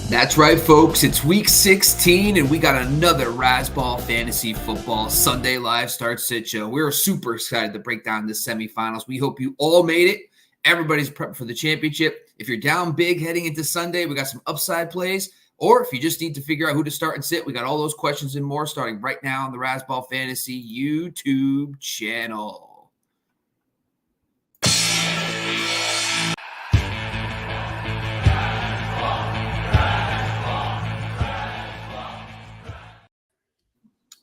That's right, folks. It's week 16, and we got another Razzball Fantasy Football Sunday Live Start Sit Show. We're super excited to break down the semifinals. We hope you all made it. Everybody's prepping for the championship. If you're down big heading into Sunday, we got some upside plays. Or if you just need to figure out who to start and sit, we got all those questions and more starting right now on the Razzball Fantasy YouTube channel.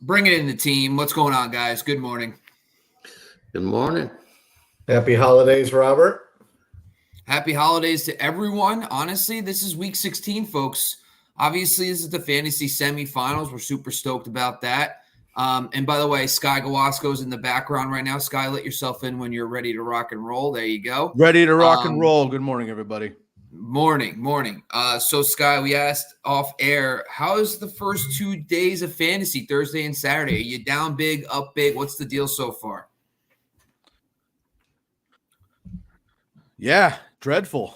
Bring it in the team. What's going on, guys? Good morning. Good morning. Happy holidays, Robert. Happy holidays to everyone. Honestly, this is week 16, folks. Obviously, this is the fantasy semifinals. We're super stoked about that. And by the way, Sky Gawasko's in the background right now. Sky, let yourself in when you're ready to rock and roll. There you go. Ready to rock and roll. Good morning, everybody. Morning. So, Sky, we asked off air, how is the first 2 days of fantasy, Thursday and Saturday? Are you down big, up big? What's the deal so far? Yeah, dreadful.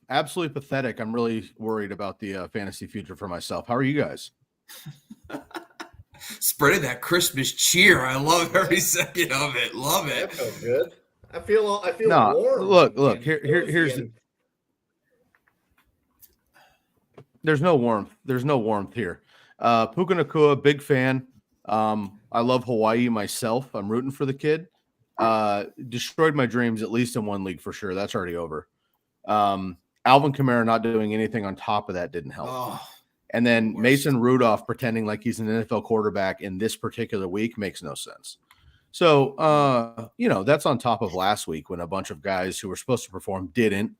Absolutely pathetic. I'm really worried about the fantasy future for myself. How are you guys? Spreading that Christmas cheer. I love every second of it. Love it. That felt good. I feel No, warm. look. Here's There's no warmth. There's no warmth here. Puka Nacua, big fan. I love Hawaii myself. I'm rooting for the kid. Destroyed my dreams, at least in one league for sure. That's already over. Alvin Kamara not doing anything on top of that didn't help. Oh, and then Mason Rudolph pretending like he's an NFL quarterback in this particular week makes no sense. So, that's on top of last week when a bunch of guys who were supposed to perform didn't,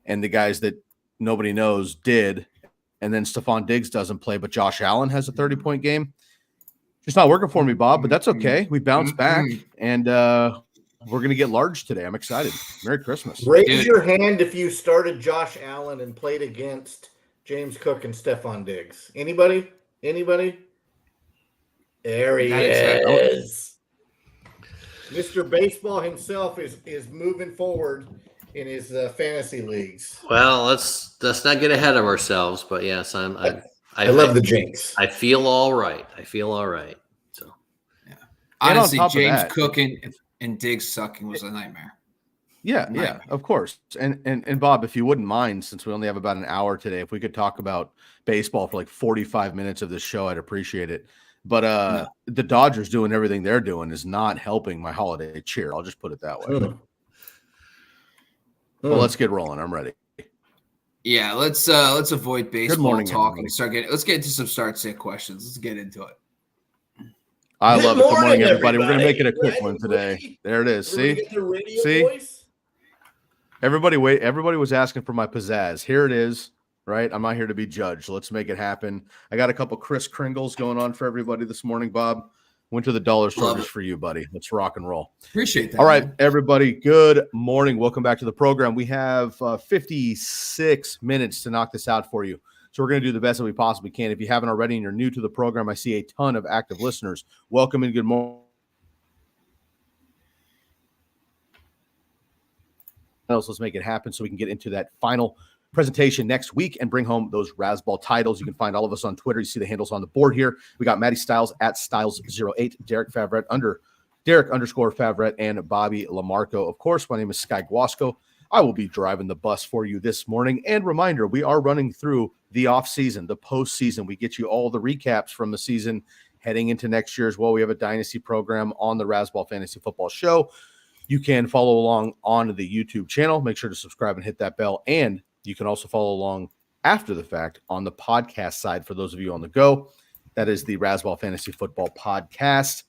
and the guys that nobody knows did. And then Stephon Diggs doesn't play, but Josh Allen has a 30-point game. It's not working for me, Bob, but that's okay. We bounced back, and we're going to get large today. I'm excited. Merry Christmas. Raise your hand if you started Josh Allen and played against James Cook and Stephon Diggs. Anybody? There he is. Mr. Baseball himself is moving forward in his fantasy leagues. Well, let's not get ahead of ourselves, but yes, I love the jinx. I feel all right. So, yeah. Honestly, James that, Cook and Diggs sucking was a nightmare. Yeah, of course. And Bob, if you wouldn't mind, since we only have about an hour today, if we could talk about baseball for like 45 minutes of this show, I'd appreciate it. But the Dodgers doing everything they're doing is not helping my holiday cheer. I'll just put it that way. Well, let's get rolling. I'm ready. Yeah, let's avoid baseball talk and let's get into some start sit questions. Let's get into it. I love it. Good morning, everybody. We're going to make it a quick one today. There it is. See? Voice? Everybody was asking for my pizzazz. Here it is, right? I'm not here to be judged. Let's make it happen. I got a couple Kris Kringles going on for everybody this morning, Bob. Went to the dollar store just for you, buddy. Let's rock and roll. Appreciate that. All right, everybody. Good morning. Welcome back to the program. We have 56 minutes to knock this out for you. So we're going to do the best that we possibly can. If you haven't already and you're new to the program, I see a ton of active listeners. Welcome and good morning. Let's make it happen so we can get into that final presentation next week and bring home those Razzball titles. You can find all of us on Twitter. You see the handles on the board here. We got Matty Styles at Styles08, Derek Favret Derek _Favret, and Bobby Lamarco. Of course, my name is Sky Gawasko. I will be driving the bus for you this morning. And reminder, we are running through the off-season, the postseason. We get you all the recaps from the season heading into next year as well. We have a dynasty program on the Razzball Fantasy Football Show. You can follow along on the YouTube channel. Make sure to subscribe and hit that bell. And you can also follow along after the fact on the podcast side for those of you on the go. That is the Razzball Fantasy Football Podcast.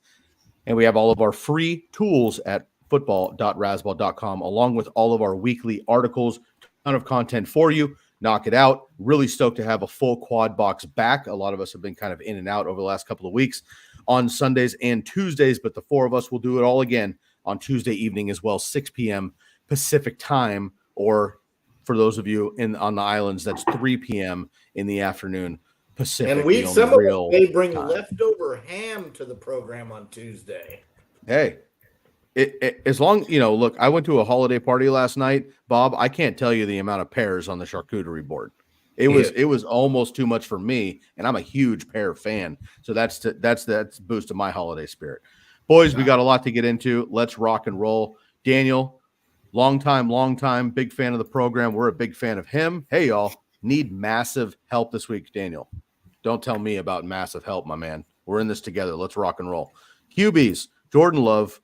And we have all of our free tools at football.razzball.com, along with all of our weekly articles, ton of content for you. Knock it out. Really stoked to have a full quad box back. A lot of us have been kind of in and out over the last couple of weeks on Sundays and Tuesdays, but the four of us will do it all again on Tuesday evening as well, 6 p.m. Pacific time, or for those of you on the islands, that's 3 p.m. in the afternoon Pacific. And some of them may bring leftover ham to the program on Tuesday. Hey, As long, look, I went to a holiday party last night, Bob. I can't tell you the amount of pears on the charcuterie board. It was almost too much for me, and I'm a huge pear fan. So that's boosted my holiday spirit. Boys, we got a lot to get into. Let's rock and roll. Daniel, long time, big fan of the program. We're a big fan of him. Hey, y'all, need massive help this week, Daniel. Don't tell me about massive help, my man. We're in this together. Let's rock and roll. QBs, Jordan Love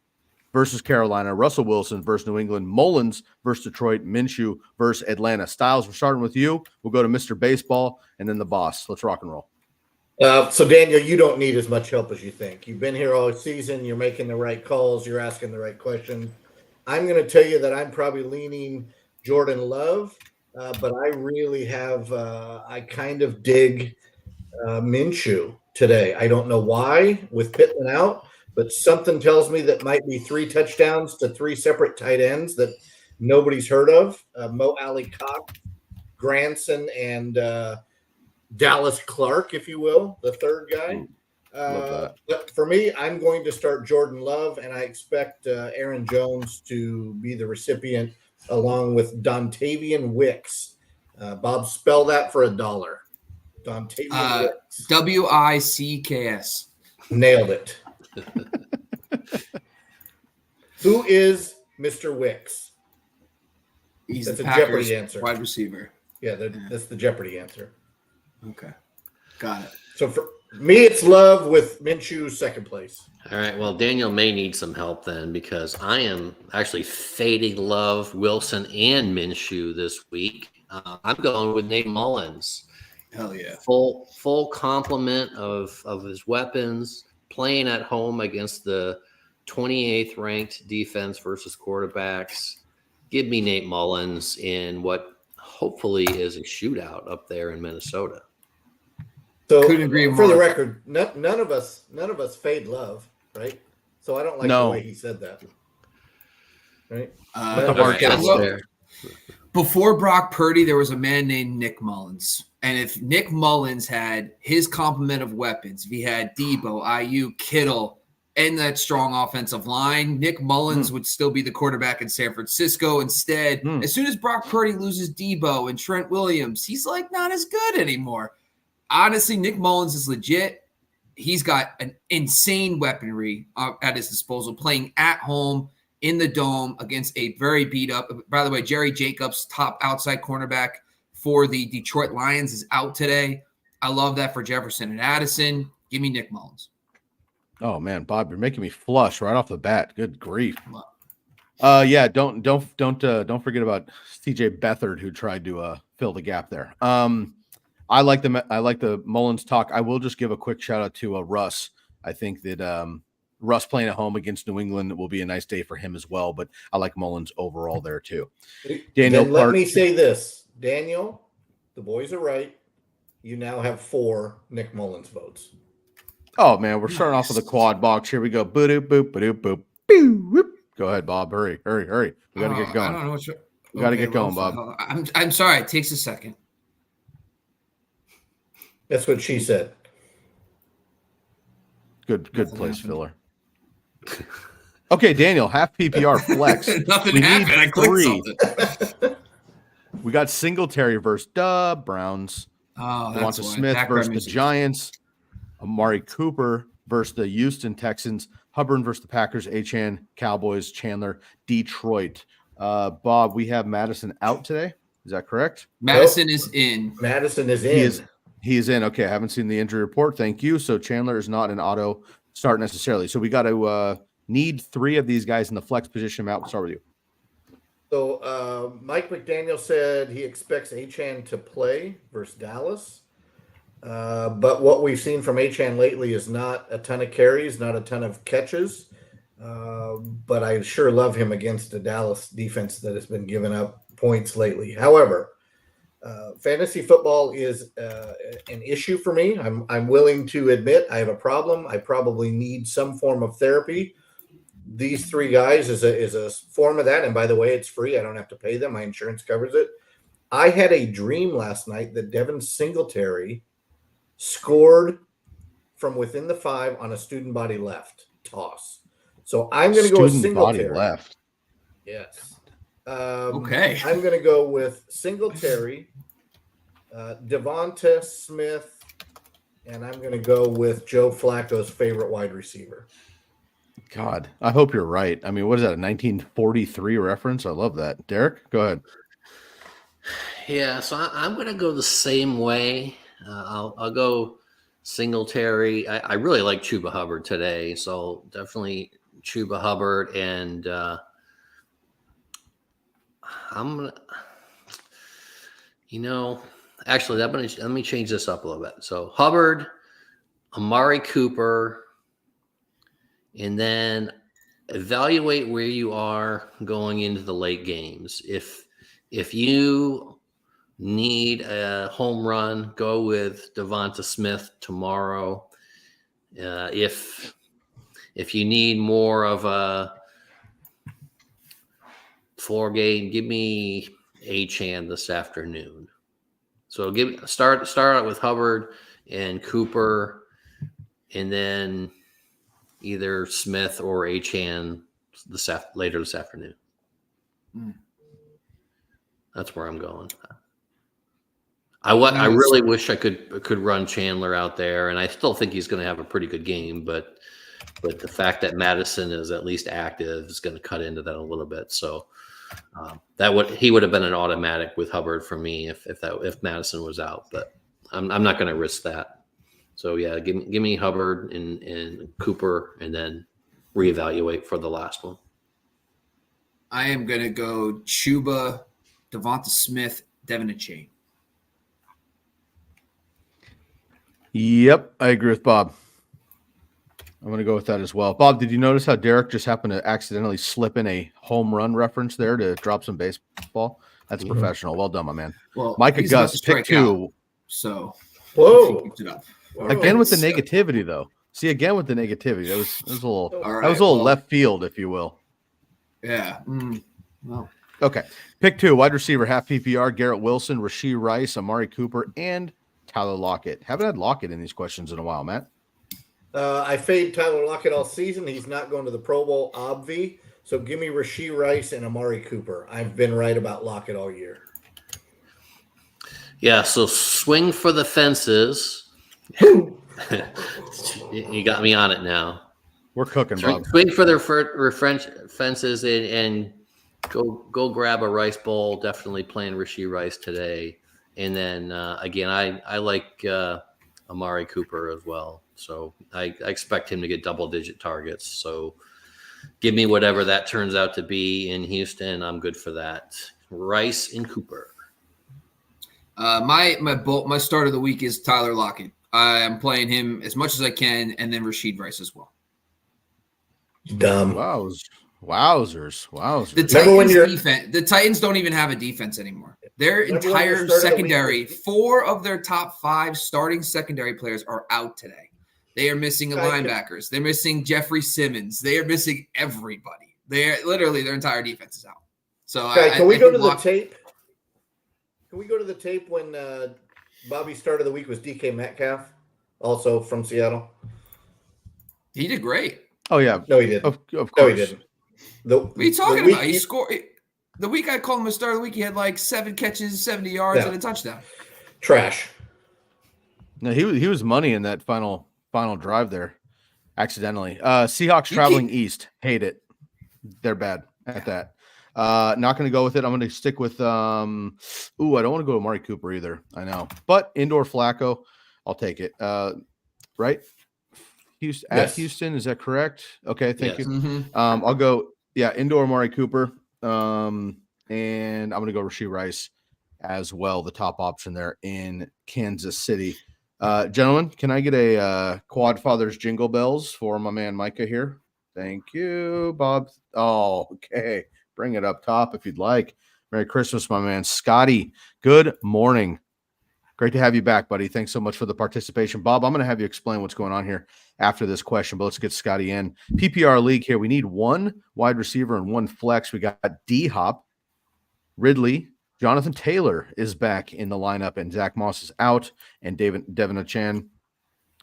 versus Carolina, Russell Wilson versus New England, Mullins versus Detroit, Minshew versus Atlanta. Styles, we're starting with you. We'll go to Mr. Baseball and then the boss. Let's rock and roll. So, Daniel, you don't need as much help as you think. You've been here all season. You're making the right calls. You're asking the right questions. I'm going to tell you that I'm probably leaning Jordan Love, but I really have I kind of dig Minshew today. I don't know why with Pittman out, but something tells me that might be 3 touchdowns to 3 separate tight ends that nobody's heard of. Mo Alley Cox, Granson, and Dallas Clark, if you will, the third guy. But for me, I'm going to start Jordan Love, and I expect Aaron Jones to be the recipient along with Dontavian Wicks. Bob, spell that for $1. Dontavian Wicks. Wicks. Nailed it. Who is Mr. Wicks? That's a Jeopardy answer. Wide receiver. Yeah, that's the Jeopardy answer. Okay. Got it. So for me, it's Love with Minshew second place. All right. Well, Daniel may need some help then because I am actually fading Love, Wilson, and Minshew this week. I'm going with Nate Mullins. Hell yeah. Full complement of his weapons, playing at home against the 28th ranked defense versus quarterbacks. Give me Nate Mullins in what hopefully is a shootout up there in Minnesota. So couldn't agree more. For the record, none of us fade Love, right? So I don't like the way he said that. Right? Before Brock Purdy, there was a man named Nick Mullins. And if Nick Mullins had his complement of weapons, if he had Debo, IU, Kittle, and that strong offensive line, Nick Mullins would still be the quarterback in San Francisco. Instead, as soon as Brock Purdy loses Debo and Trent Williams, he's like not as good anymore. Honestly, Nick Mullins is legit. He's got an insane weaponry at his disposal, playing at home in the Dome against a very beat up. By the way, Jerry Jacobs, top outside cornerback for the Detroit Lions, is out today. I love that for Jefferson and Addison. Give me Nick Mullins. Oh man, Bob, you're making me flush right off the bat. Good grief. Yeah, don't forget about CJ Beathard, who tried to fill the gap there. I like the Mullins talk. I will just give a quick shout out to Russ. I think that Russ playing at home against New England will be a nice day for him as well. But I like Mullins overall there too. Daniel, let me say this, Daniel. The boys are right. You now have 4 Nick Mullins votes. Oh man, we're starting off with a quad box. Here we go. Boop boop boop boop boop. Go ahead, Bob. Hurry. We got to get going. I don't know what we got to get going, Bob. I'm sorry. It takes a second. That's what she said. Good place filler. Okay, Daniel, half PPR flex. Nothing happened. I clicked 3. We got Singletary versus Browns. Oh, that's Devonta Smith versus the Giants. Amari Cooper versus the Houston Texans. Hubbard versus the Packers. Achane, Cowboys. Chandler, Detroit. Bob, we have Madison out today. Is that correct? Madison is in. Madison is in. He is in. Okay, I haven't seen the injury report. Thank you. So Chandler is not an auto start necessarily. So we got to need 3 of these guys in the flex position. Matt, we'll start with you. So Mike McDaniel said he expects Achane to play versus Dallas. But what we've seen from Achane lately is not a ton of carries, not a ton of catches. But I sure love him against the Dallas defense that has been giving up points lately. However, fantasy football is an issue for me. I'm willing to admit I have a problem. I probably need some form of therapy. These 3 guys is a form of that. And by the way, it's free. I don't have to pay them. My insurance covers it. I had a dream last night that Devin Singletary scored from within the 5 on a student body left toss. So I'm going to go with Student body Singletary. left. Yes. Okay. I'm going to go with Singletary, Devonta Smith, and I'm going to go with Joe Flacco's favorite wide receiver. God, I hope you're right. I mean, what is that, a 1943 reference? I love that. Derek, go ahead. Yeah, so I'm going to go the same way. I'll go Singletary. I really like Chuba Hubbard today, so definitely Chuba Hubbard. And I'm going to, actually, let me change this up a little bit. So Hubbard, Amari Cooper, and then evaluate where you are going into the late games. If you need a home run, go with Devonta Smith tomorrow. If you need more of a floor game, give me Achane this afternoon. So start out with Hubbard and Cooper, and then either Smith or Achane later this afternoon. That's where I'm going. I really wish I could run Chandler out there, and I still think he's going to have a pretty good game. But the fact that Madison is at least active is going to cut into that a little bit. So he would have been an automatic with Hubbard for me if Madison was out. But I'm not going to risk that. So yeah, give me Hubbard and Cooper, and then reevaluate for the last one. I am going to go Chuba, Devonta Smith, Devin Achane. Yep, I agree with Bob. I'm going to go with that as well. Bob, did you notice how Derek just happened to accidentally slip in a home run reference there to drop some baseball? That's professional. Well done, my man. Well, Micah Gus, pick 2. Out, so whoa. It up. Again with the negativity, though. See, again with the negativity. That was a little right, that was a little left field, if you will. Yeah. Well. Okay. Pick 2, wide receiver, half PPR, Garrett Wilson, Rashee Rice, Amari Cooper, and Tyler Lockett. Haven't had Lockett in these questions in a while, Matt. I fade Tyler Lockett all season. He's not going to the Pro Bowl, obvi. So give me Rashee Rice and Amari Cooper. I've been right about Lockett all year. Yeah, so swing for the fences. You got me on it now. We're cooking, Bob. Swing for the fences and go grab a Rice Bowl. Definitely playing Rashee Rice today. And then, again, I like Amari Cooper as well. So I expect him to get double-digit targets. So give me whatever that turns out to be in Houston. I'm good for that. Rice and Cooper. My start of the week is Tyler Lockett. I'm playing him as much as I can, and then Rashee Rice as well. Dumb. Wowzers. The Titans don't even have a defense anymore. Their entire secondary, 4 of their top 5 starting secondary players are out today. They are missing linebackers. They're missing Jeffrey Simmons. They are missing everybody. Their entire defense is out. So can we go to the tape? Can we go to the tape when Bobby's start of the week was DK Metcalf, also from Seattle? He did great. Oh yeah. No, he didn't. Of course. No, he didn't. What are you talking about? He scored. The week I called him a start of the week, he had like 7 catches, 70 yards, and a touchdown. Trash. No, he was money in that final drive there, accidentally. Seahawks traveling east. Hate it. They're bad at that. Not going to go with it. I'm going to stick with I don't want to go to Amari Cooper either. I know. But indoor Flacco, I'll take it. Right? Houston, yes. At Houston, is that correct? Okay, thank you. Mm-hmm. I'll go, indoor Amari Cooper. And I'm going to go Rashee Rice as well, the top option there in Kansas City. Gentlemen, can I get a Quad Fathers jingle bells for my man Micah here? Thank you, Bob. Oh, okay. Bring it up top if you'd like. Merry Christmas, my man. Scotty, good morning. Great to have you back, buddy. Thanks so much for the participation. Bob, I'm going to have you explain what's going on here after this question, but let's get Scotty in. PPR league here. We need 1 wide receiver and 1 flex. We got D-Hop, Ridley, Jonathan Taylor is back in the lineup, and Zach Moss is out, and Devin Achane.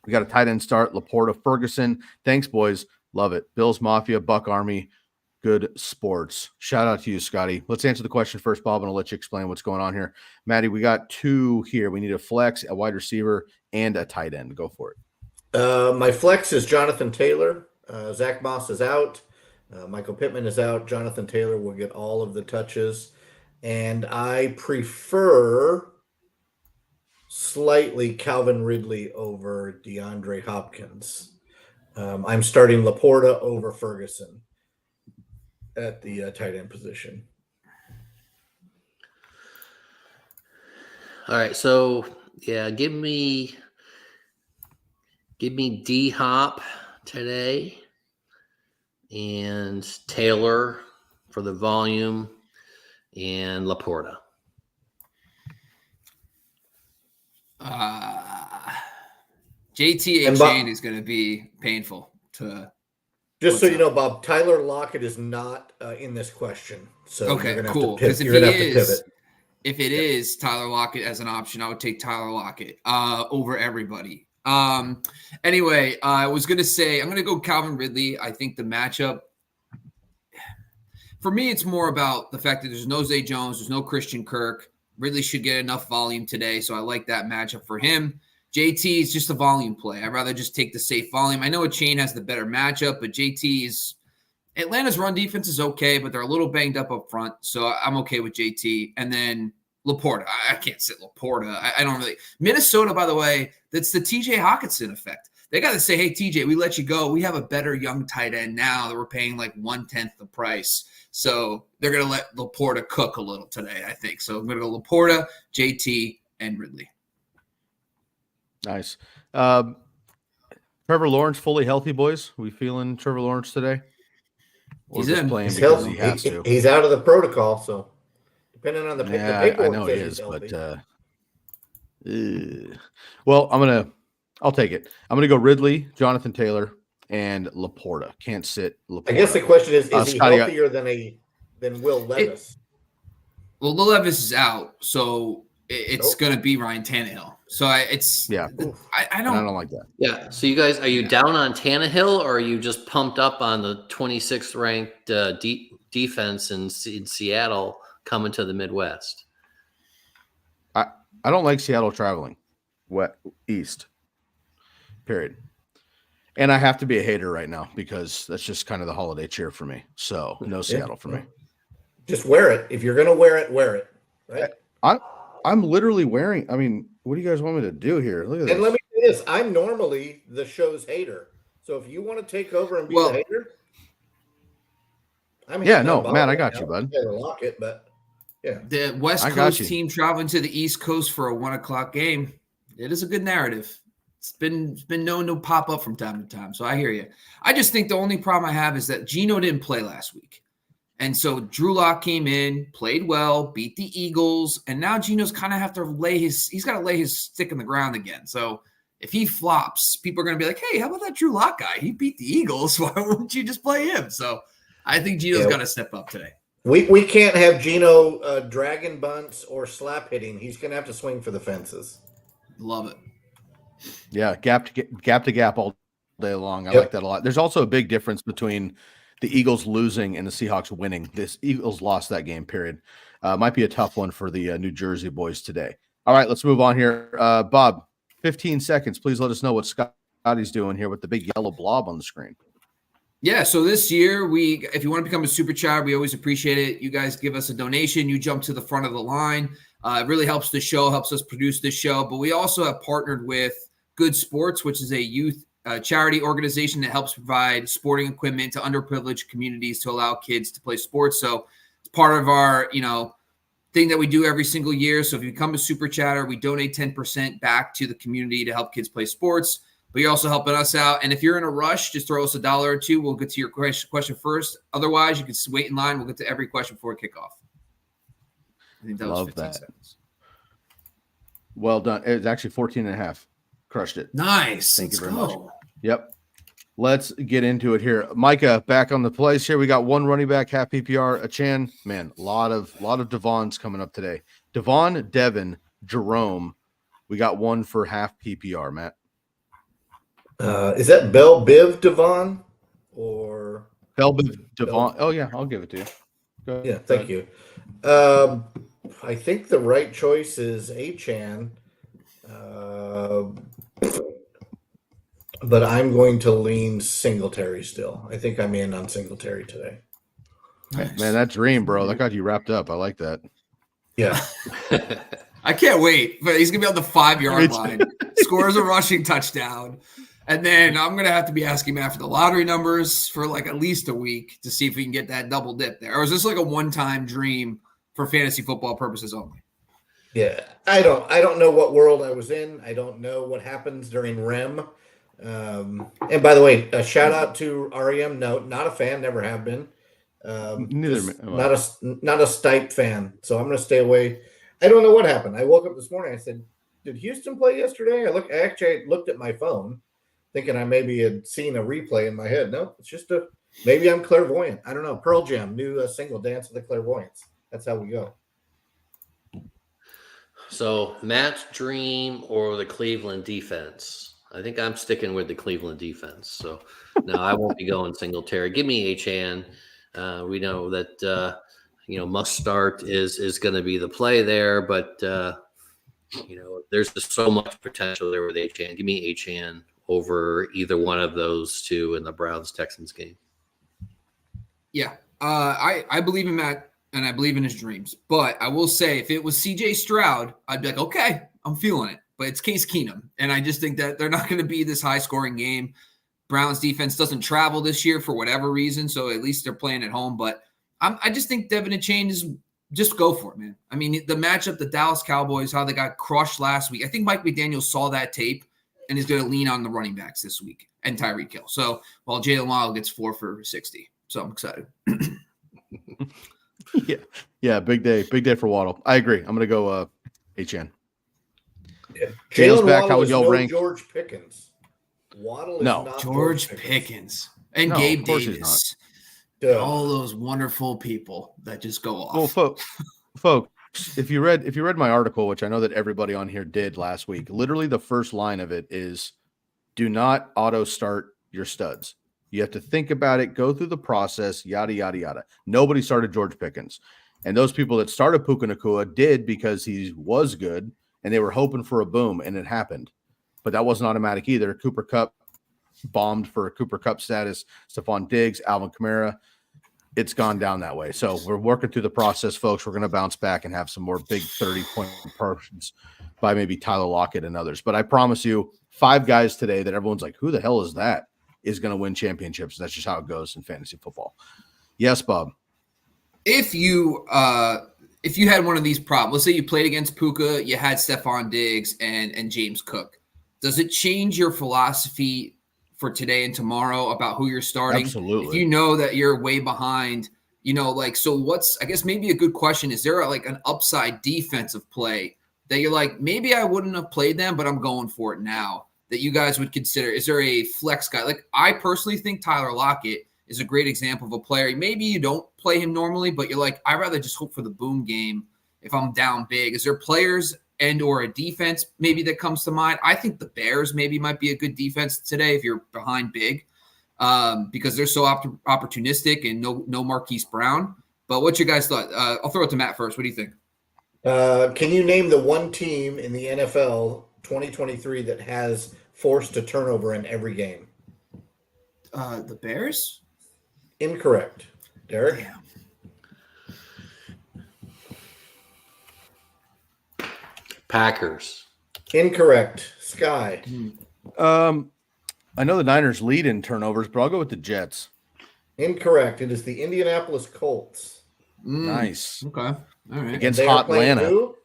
We got a tight end start, Laporta, Ferguson. Thanks, boys. Love it. Bills Mafia, Buck Army, good sports. Shout out to you, Scotty. Let's answer the question first, Bob, and I'll let you explain what's going on here. Maddie, we got two here. We need a flex, a wide receiver, and a tight end. Go for it. My flex is Jonathan Taylor. Zach Moss is out. Michael Pittman is out. Jonathan Taylor will get all of the touches. And I prefer slightly Calvin Ridley over DeAndre Hopkins. I'm starting Laporta over Ferguson at the tight end position. All right, so yeah, give me D Hop today and Taylor for the volume and Laporta. JT Chain is going to be painful to. Just so you know, Bob, Tyler Lockett is not in this question. So okay, cool. Because if it is Tyler Lockett as an option, I would take Tyler Lockett over everybody. Anyway, I was going to say I'm going to go Calvin Ridley. I think the matchup for me, it's more about the fact that there's no Zay Jones, there's no Christian Kirk. Ridley should get enough volume today, so I like that matchup for him. JT is just a volume play. I'd rather just take the safe volume. I know a Chain has the better matchup, but Atlanta's run defense is okay, but they're a little banged up front, so I'm okay with JT. And then Laporta. I can't sit Laporta. I don't really. Minnesota, by the way, that's the TJ Hawkinson effect. They got to say, hey, TJ, we let you go. We have a better young tight end now that we're paying like 1/10 the price. So they're going to let Laporta cook a little today, I think. So I'm going to go Laporta, JT, and Ridley. Nice. Trevor Lawrence fully healthy, boys? We feeling Trevor Lawrence today? Or he's in. He's healthy. He's out of the protocol, so depending on the paperwork. I know he is, but well, I'll take it. I'm gonna go Ridley, Jonathan Taylor, and Laporta. Can't sit Laporta. I guess the question is he healthier than Will Levis? Will Levis is out, so it's going to be Ryan Tannehill. So I don't like that. Yeah. So you guys, are you down on Tannehill, or are you just pumped up on the 26th ranked defense in Seattle coming to the Midwest? I don't like Seattle traveling east. Period. And I have to be a hater right now because that's just kind of the holiday cheer for me. So no Seattle for me. Just wear it. If you're going to wear it. Right? I'm literally wearing. I mean, what do you guys want me to do here? Look at this. And let me say this: I'm normally the show's hater. So if you want to take over and be the hater, Matt, I got you, bud. Lock it, but yeah, the West Coast team traveling to the East Coast for a 1:00 game. It is a good narrative. It's been known to pop up from time to time. So I hear you. I just think the only problem I have is that Geno didn't play last week. And so Drew Lock came in, played well, beat the Eagles, and now Geno's kind of have to he's got to lay his stick in the ground again. So if he flops, people are going to be like, hey, how about that Drew Lock guy? He beat the Eagles. Why wouldn't you just play him? So I think Geno's got to step up today. We can't have Geno dragon bunts or slap hitting. He's going to have to swing for the fences. Love it. Yeah, gap to gap all day long. I like that a lot. There's also a big difference between the Eagles losing and the Seahawks winning. This Eagles lost that game, period. Might be a tough one for the New Jersey boys today. All right, let's move on here. Bob, 15 seconds. Please let us know what Scotty's doing here with the big yellow blob on the screen. Yeah, so this year, if you want to become a super chat, we always appreciate it. You guys give us a donation. You jump to the front of the line. It really helps the show, helps us produce this show. But we also have partnered with Good Sports, which is a youth charity organization that helps provide sporting equipment to underprivileged communities to allow kids to play sports. So it's part of our, thing that we do every single year. So if you become a super chatter, we donate 10% back to the community to help kids play sports. But you're also helping us out. And if you're in a rush, just throw us $1 or $2. We'll get to your question first. Otherwise, you can wait in line. We'll get to every question before kickoff. I think that was 15 seconds. Well done. It's actually 14 and a half. Crushed it. Nice. Thank you very much. Yep. Let's get into it here. Micah back on the place here. We got one running back, half PPR. Achan, man, a lot of Devons coming up today. Devon, Devin, Jerome. We got one for half PPR, Matt. Is that Bell Biv Devon? or Devon. Oh yeah, I'll give it to you. Go yeah, ahead. thank you. I think the right choice is Achan, but I'm going to lean Singletary still. I think I'm in on Singletary today. Nice. Man, that dream, bro, that got you wrapped up. I like that. Yeah. I can't wait. But he's gonna be on the 5-yard line, scores a rushing touchdown, and then I'm gonna have to be asking him after the lottery numbers for like at least a week to see if we can get that double dip there. Or is this like a one-time dream for fantasy football purposes only? Yeah. I don't know what world I was in. I don't know what happens during REM. And by the way, a shout out to REM. No, not a fan, never have been. Neither. Not a Stipe fan. So I'm going to stay away. I don't know what happened. I woke up this morning. I said, "Did Houston play yesterday?" I looked at my phone, thinking I maybe had seen a replay in my head. No, it's just maybe I'm clairvoyant. I don't know. Pearl Jam, new single, Dance of the Clairvoyants. That's how we go. So Matt's dream or the Cleveland defense? I think I'm sticking with the Cleveland defense. So no, I won't be going Singletary. Give me Achan. We know that must start is going to be the play there, but there's just so much potential there with Achan. Give me Achan over either one of those two in the Browns-Texans game. Yeah, I believe in Matt and I believe in his dreams. But I will say, if it was CJ Stroud, I'd be like, okay, I'm feeling it. But it's Case Keenum, and I just think that they're not going to be this high-scoring game. Browns defense doesn't travel this year for whatever reason, so at least they're playing at home. But I just think Devin Achane is just go for it, man. I mean, the matchup, the Dallas Cowboys, how they got crushed last week. I think Mike McDaniel saw that tape and is going to lean on the running backs this week and Tyreek Hill. So while Jalen Waddle gets 4 for 60, so I'm excited. Yeah, big day for Waddle. I agree. I'm going to go HN. Yeah. Jalen back. Waddle How would y'all rank? George Pickens. Waddle is No. not George Pickens and No, Gabe of course he's Davis. Duh. All those wonderful people that just go off. Well, folks, if you read my article, which I know that everybody on here did last week, literally the first line of it is, do not auto start your studs. You have to think about it, go through the process, yada, yada, yada. Nobody started George Pickens. And those people that started Puka Nacua did because he was good, and they were hoping for a boom, and it happened. But that wasn't automatic either. Cooper Kupp bombed for a Cooper Kupp status. Stephon Diggs, Alvin Kamara. It's gone down that way. So we're working through the process, folks. We're going to bounce back and have some more big 30-point performances by maybe Tyler Lockett and others. But I promise you, 5 guys today that everyone's like, who the hell is that, is going to win championships. That's just how it goes in fantasy football. Yes, Bob. If you had one of these problems, let's say you played against Puka, you had Stephon Diggs and James Cook, does it change your philosophy for today and tomorrow about who you're starting? Absolutely. If you know that you're way behind, so what's, I guess maybe a good question, is there an upside defensive play that you're like, maybe I wouldn't have played them, but I'm going for it now, that you guys would consider? Is there a flex guy? Like, I personally think Tyler Lockett is a great example of a player. Maybe you don't play him normally, but you're like, I'd rather just hope for the boom game if I'm down big. Is there players and or a defense maybe that comes to mind? I think the Bears maybe might be a good defense today if you're behind big, because they're so opportunistic and no Marquise Brown. But what's your guys' thought? I'll throw it to Matt first. What do you think? Can you name the one team in the NFL 2023 that has forced a turnover in every game? The Bears? Incorrect. Derek? Damn. Packers. Incorrect. Sky? I know the Niners lead in turnovers, but I'll go with the Jets. Incorrect. It is the Indianapolis Colts. Nice. Okay. All right. Against They are Hot playing Atlanta. who?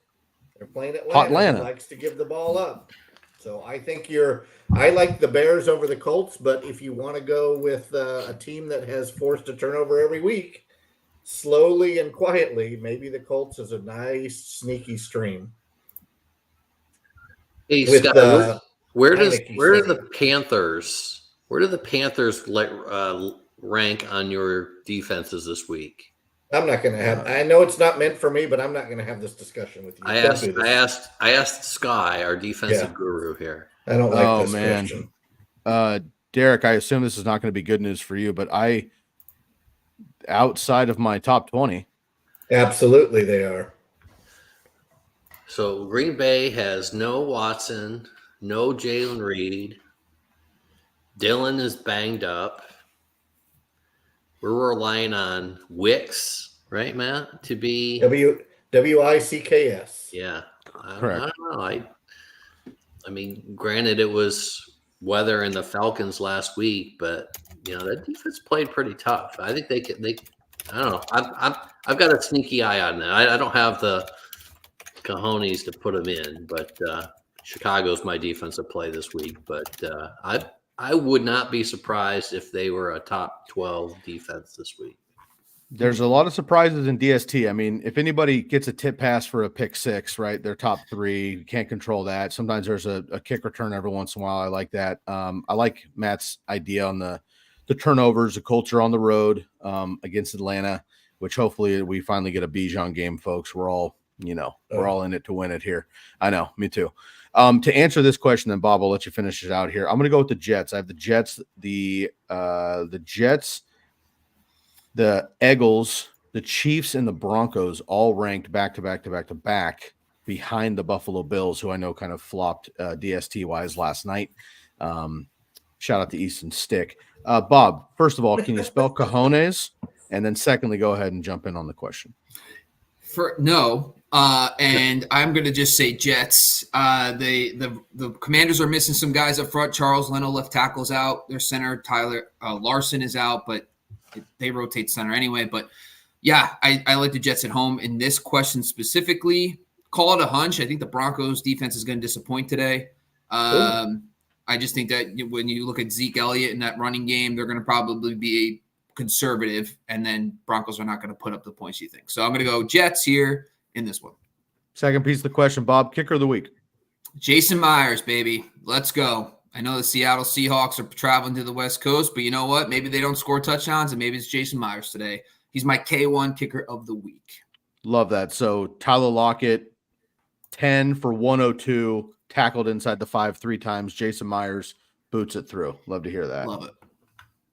They're playing Atlanta. Hot Atlanta. Who likes to give the ball up. So I think I like the Bears over the Colts, but if you want to go with a team that has forced a turnover every week, slowly and quietly, maybe the Colts is a nice sneaky stream. Hey, With, Scott, where do Heineke the Panthers rank on your defenses this week? I'm not going to have. I know it's not meant for me, but I'm not going to have this discussion with you. I asked Sky, our defensive guru here. I don't like this question. Derek, I assume this is not going to be good news for you, but outside of my top 20. Absolutely, they are. So Green Bay has no Watson, no Jalen Reed. Dylan is banged up. We're relying on Wicks, right, Matt, to be Wicks. Yeah, Correct. I don't know. I mean, granted, it was weather in the Falcons last week, but that defense played pretty tough. I think they can. I don't know. I've got a sneaky eye on that. I don't have the cojones to put them in, but Chicago's my defensive play this week. But I would not be surprised if they were a top 12 defense this week. There's a lot of surprises in DST. I mean, if anybody gets a tip pass for a pick six, right, they're top 3. You can't control that. Sometimes there's a kick return every once in a while. I like that. I like Matt's idea on the turnovers, the culture on the road against Atlanta, which hopefully we finally get a Bijan game, folks. We're all in it to win it here. I know, me too. To answer this question, then Bob, I'll let you finish it out here. I'm going to go with the Jets. I have the Jets, the Jets, the Eagles, the Chiefs, and the Broncos all ranked back to back behind the Buffalo Bills, who I know kind of flopped DST wise last night. Shout out to Easton Stick. Bob, first of all, can you spell cojones? And then secondly, go ahead and jump in on the question. And I'm going to just say Jets. The Commanders are missing some guys up front. Charles Leno, left tackle's out. Their center, Tyler Larson, is out, but they rotate center anyway. But, yeah, I like the Jets at home. In this question specifically, call it a hunch. I think the Broncos defense is going to disappoint today. I just think that when you look at Zeke Elliott in that running game, they're going to probably be conservative, and then Broncos are not going to put up the points you think. So I'm going to go Jets here in this one. Second piece of the question, Bob, kicker of the week. Jason Myers, baby. Let's go. I know the Seattle Seahawks are traveling to the West Coast, but you know what? Maybe they don't score touchdowns, and maybe it's Jason Myers today. He's my K1 kicker of the week. Love that. So Tyler Lockett, 10 for 102, tackled inside the 5 3 times. Jason Myers boots it through. Love to hear that. Love it.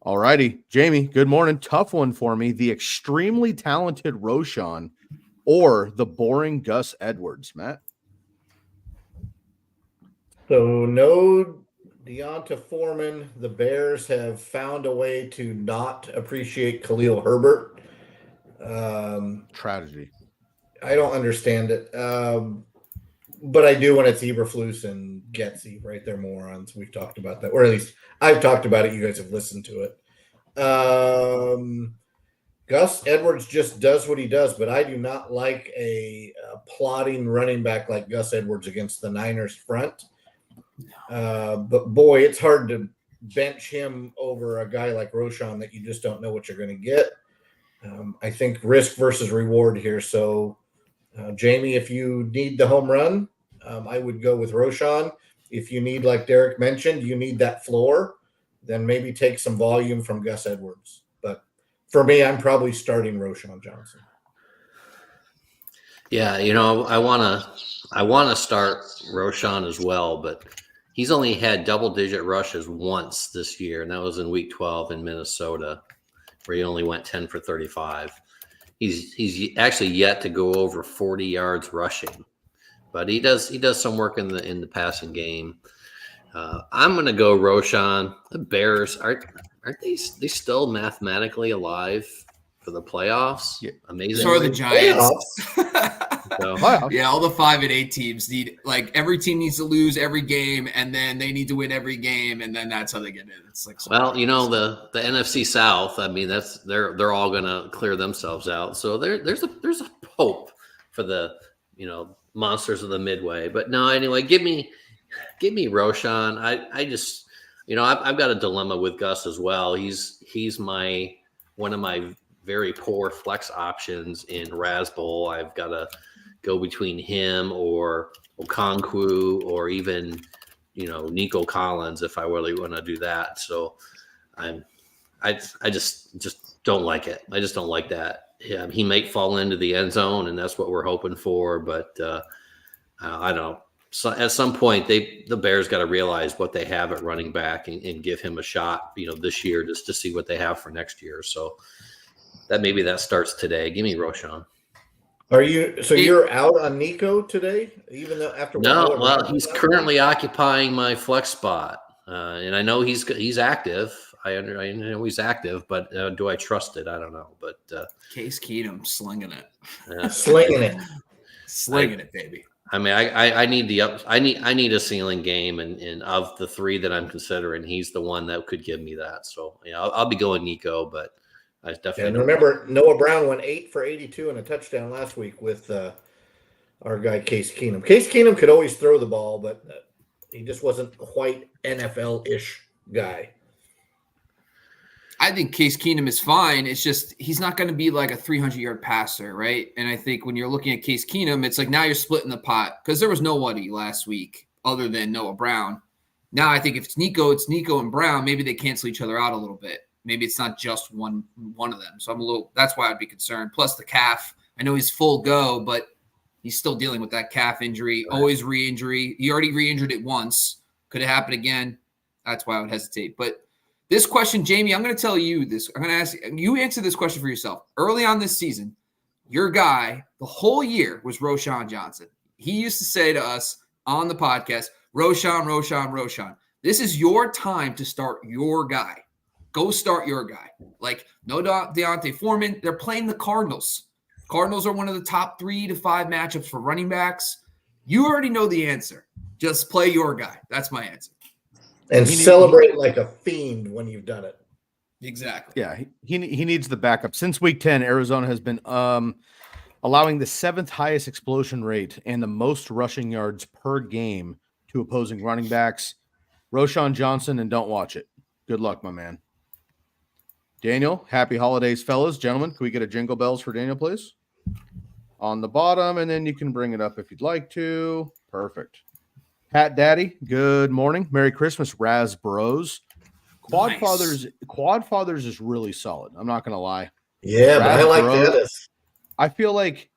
All righty. Jamie, good morning. Tough one for me. The extremely talented Roschon or the boring Gus Edwards, Matt? So no Deonta Foreman. The Bears have found a way to not appreciate Khalil Herbert. Tragedy. I don't understand it. But I do when it's Eberflus and Getsy, right? They're morons. We've talked about that. Or at least I've talked about it. You guys have listened to it. Gus Edwards just does what he does, but I do not like a plodding running back like Gus Edwards against the Niners front. But boy, it's hard to bench him over a guy like Roschon that you just don't know what you're going to get. I think risk versus reward here. So, Jamie, if you need the home run, I would go with Roschon. If you need, like Derek mentioned, you need that floor, then maybe take some volume from Gus Edwards. But for me, I'm probably starting Roschon Johnson. Yeah, I want to start Roschon as well, but he's only had double-digit rushes once this year, and that was in Week 12 in Minnesota, where he only went 10 for 35. He's actually yet to go over 40 yards rushing, but he does some work in the passing game. I'm going to go Roschon. The Bears aren't they still mathematically alive for the playoffs? Yeah. Amazing. So are the Giants. So, yeah, all the 5 and 8 teams need, like, every team needs to lose every game, and then they need to win every game, and then that's how they get in. It's like, well, the NFC South. I mean, they're all going to clear themselves out. So there's a hope for the monsters of the Midway. But no, anyway, give me Roschon. I just I've got a dilemma with Gus as well. He's one of my very poor flex options in Razzball. I've got to go between him or Okonkwo or even, Nico Collins if I really want to do that. So I just don't like it. I just don't like that. Yeah, he might fall into the end zone, and that's what we're hoping for. But I don't. So at some point, the Bears got to realize what they have at running back and give him a shot, this year just to see what they have for next year. So maybe that starts today. Give me Roschon. You're out on Nico today, even though after he's currently occupying my flex spot, and I know he's active. I know he's active, but do I trust it? I don't know. But Case Keenum slinging it, slinging it, baby. I mean, I need I need a ceiling game, and of the three that I'm considering, he's the one that could give me that. So I'll be going Nico, but I definitely. And remember, Noah Brown went 8 for 82 and a touchdown last week with our guy Case Keenum. Case Keenum could always throw the ball, but he just wasn't quite NFL-ish guy. I think Case Keenum is fine. It's just he's not going to be like a 300-yard passer, right? And I think when you're looking at Case Keenum, it's like now you're splitting the pot because there was nobody last week other than Noah Brown. Now I think if it's Nico and Brown. Maybe they cancel each other out a little bit. Maybe it's not just one of them. So that's why I'd be concerned. Plus the calf. I know he's full go, but he's still dealing with that calf injury, always re-injury. He already re-injured it once. Could it happen again? That's why I would hesitate. But this question, Jamie, I'm going to tell you this. I'm going to ask you answer this question for yourself. Early on this season, your guy the whole year was Roschon Johnson. He used to say to us on the podcast, Roschon. This is your time to start your guy. Go start your guy. Like, no Deontay Foreman. They're playing the Cardinals. Cardinals are one of the top 3 to 5 matchups for running backs. You already know the answer. Just play your guy. That's my answer. And celebrate like a fiend when you've done it. Exactly. Yeah, he needs the backup. Since week 10, Arizona has been allowing the 7th highest explosion rate and the most rushing yards per game to opposing running backs. Roschon Johnson, and don't watch it. Good luck, my man. Daniel, happy holidays, fellas. Gentlemen, can we get a jingle bells for Daniel, please? On the bottom, and then you can bring it up if you'd like to. Perfect. Pat Daddy, good morning. Merry Christmas, Raz Bros. Quad Fathers is really solid. I'm not going to lie. Yeah, but I like that. I feel like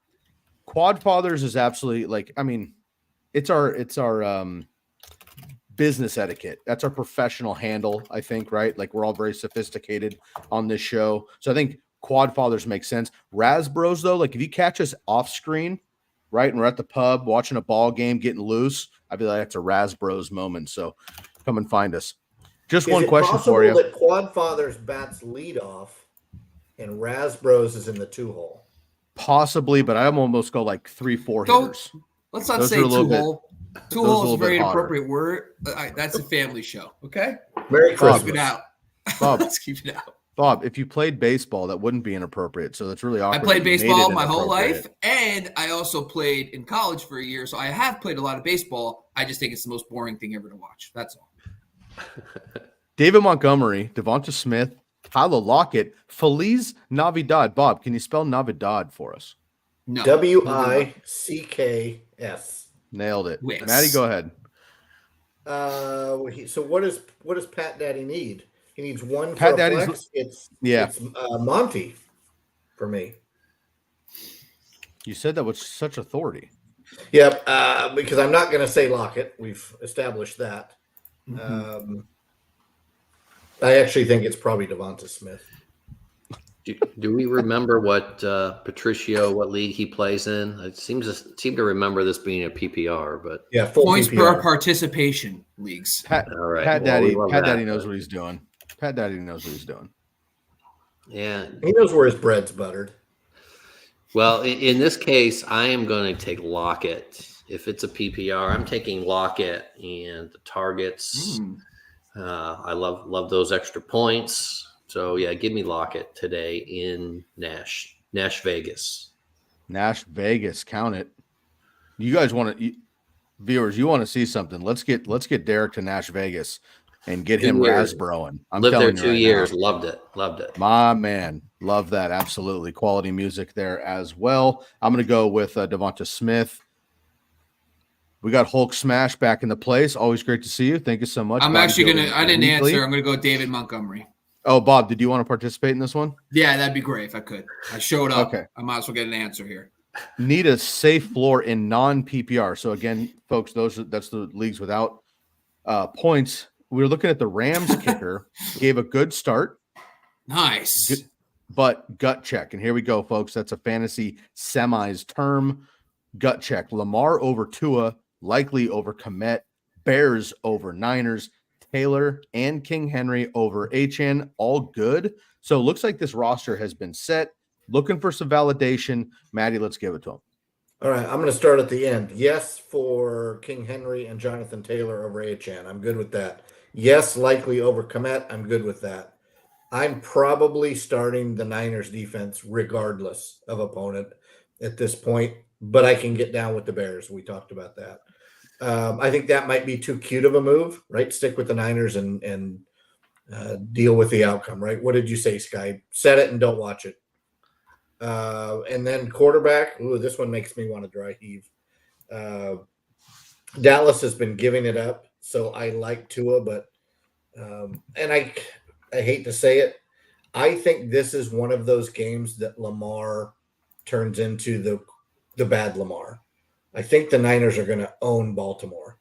Quad Fathers is absolutely it's our business etiquette. That's our professional handle, I think, right? Like we're all very sophisticated on this show. So I think Quad Fathers make sense. Raz Bros, though, like if you catch us off screen, right, and we're at the pub watching a ball game, getting loose, I feel like that's a Raz Bros moment. So come and find us. Just one question for you. Is it possible that Quad Fathers bats lead off and Raz Bros is in the 2-hole? Possibly, but I almost go like 3-4 hitters. Let's not say 2-hole. 2-hole is a very inappropriate word. That's a family show, okay? Merry Christmas. Keep it out. Bob, let's keep it out. Bob, if you played baseball, that wouldn't be inappropriate. So that's really awkward. I played baseball my whole life, and I also played in college for a year. So I have played a lot of baseball. I just think it's the most boring thing ever to watch. That's all. David Montgomery, Devonta Smith, Tyler Lockett, Feliz Navidad. Bob, can you spell Navidad for us? No. Wicks. Nailed it. Wicks. Maddie, go ahead. So what does Pat Daddy need? He needs one Pat for Daddy's flex. It's Monty for me. You said that with such authority. Yep, because I'm not going to say Lockett. We've established that. Mm-hmm. I actually think it's probably Devonta Smith. Do we remember what what league he plays in? I seem to remember this being a PPR, but full points PPR. Per participation leagues. All right. Pat Daddy knows what he's doing. Pat Daddy knows what he's doing. Yeah, he knows where his bread's buttered. Well, in this case, I am going to take Lockett. If it's a PPR, I'm taking Lockett and the targets. I love those extra points. So, yeah, give me Lockett today in Nash Vegas. Nash Vegas, count it. You guys want to viewers, you want to see something. Let's get Derek to Nash Vegas and get him Razzbroing. I'm lived there telling you 2 right years, now. loved it. My man, love that. Absolutely. Quality music there as well. I'm going to go with Devonta Smith. We got Hulk Smash back in the place. Always great to see you. Thank you so much. I'm actually going to – I didn't answer. I'm going to go David Montgomery. Oh, Bob, did you want to participate in this one? Yeah, that'd be great if I could. I showed up. Okay. I might as well get an answer here. need a safe floor in non-PPR. So again, folks, that's the leagues without points. We're looking at the Rams kicker. Gave a good start. Nice. But gut check. And here we go, folks. That's a fantasy semis term. Gut check. Lamar over Tua, likely over Komet. Bears over Niners. Taylor and King Henry over HN. All good. So it looks like this roster has been set. Looking for some validation. Maddie, let's give it to him. All right, I'm going to start at the end. Yes, for King Henry and Jonathan Taylor over HN. I'm good with that. Yes, likely over Komet. I'm good with that. I'm probably starting the Niners defense regardless of opponent at this point, but I can get down with the Bears. We talked about that. I think that might be too cute of a move, right? Stick with the Niners and deal with the outcome, right? What did you say, Sky? Set it and don't watch it. And then quarterback. Ooh, this one makes me want to dry heave. Dallas has been giving it up, so I like Tua, but and I hate to say it, I think this is one of those games that Lamar turns into the bad Lamar. I think the Niners are going to own Baltimore,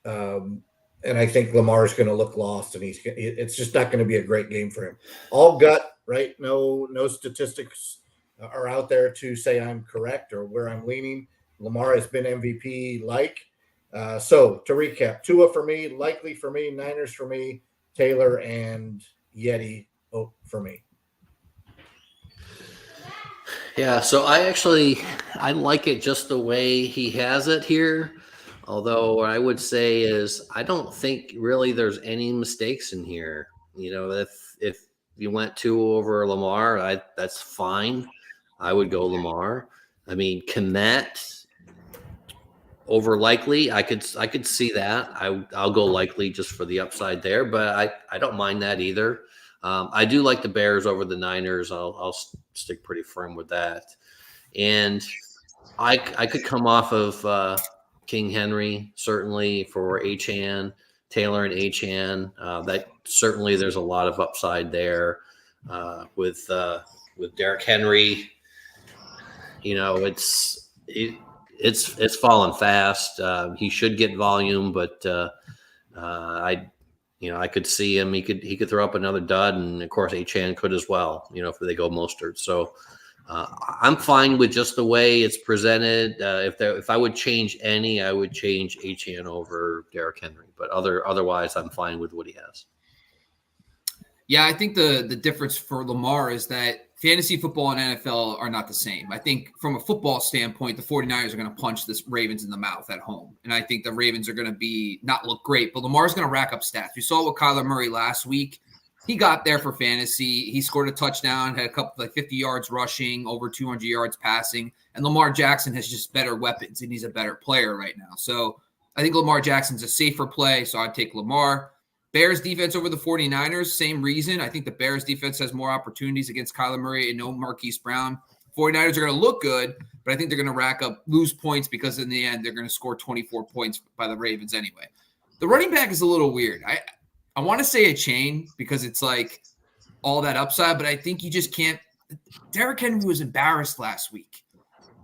and I think Lamar is going to look lost, and it's just not going to be a great game for him. All gut, right? No statistics are out there to say I'm correct or where I'm leaning. Lamar has been MVP-like. So to recap, Tua for me, likely for me, Niners for me, Taylor and Yeti for me. Yeah, so I like it just the way he has it here. Although what I would say is I don't think really there's any mistakes in here. You know, if you went 2 over Lamar, that's fine. I would go Lamar. I mean, Komet over likely, I could see that. I'll go likely just for the upside there, but I don't mind that either. I do like the Bears over the Niners. I'll stick pretty firm with that. And I could come off of King Henry certainly for HN, Taylor and HN. That certainly there's a lot of upside there with Derrick Henry. You know, it's fallen fast. He should get volume, but I could see him. He could throw up another dud, and of course HN could as well. You know, if they go Mostert. So I'm fine with just the way it's presented. If I would change any, I would change HN over Derrick Henry. But otherwise, I'm fine with what he has. Yeah, I think the difference for Lamar is that fantasy football and NFL are not the same. I think from a football standpoint, the 49ers are going to punch the Ravens in the mouth at home. And I think the Ravens are going to not look great, but Lamar's going to rack up stats. We saw it with Kyler Murray last week. He got there for fantasy. He scored a touchdown, had a couple 50 yards rushing, over 200 yards passing. And Lamar Jackson has just better weapons, and he's a better player right now. So I think Lamar Jackson's a safer play, so I'd take Lamar. Bears defense over the 49ers, same reason. I think the Bears defense has more opportunities against Kyler Murray and no Marquise Brown. 49ers are going to look good, but I think they're going to lose points because in the end, they're going to score 24 points by the Ravens anyway. The running back is a little weird. I want to say a chain because it's like all that upside, but I think you just can't. Derrick Henry was embarrassed last week.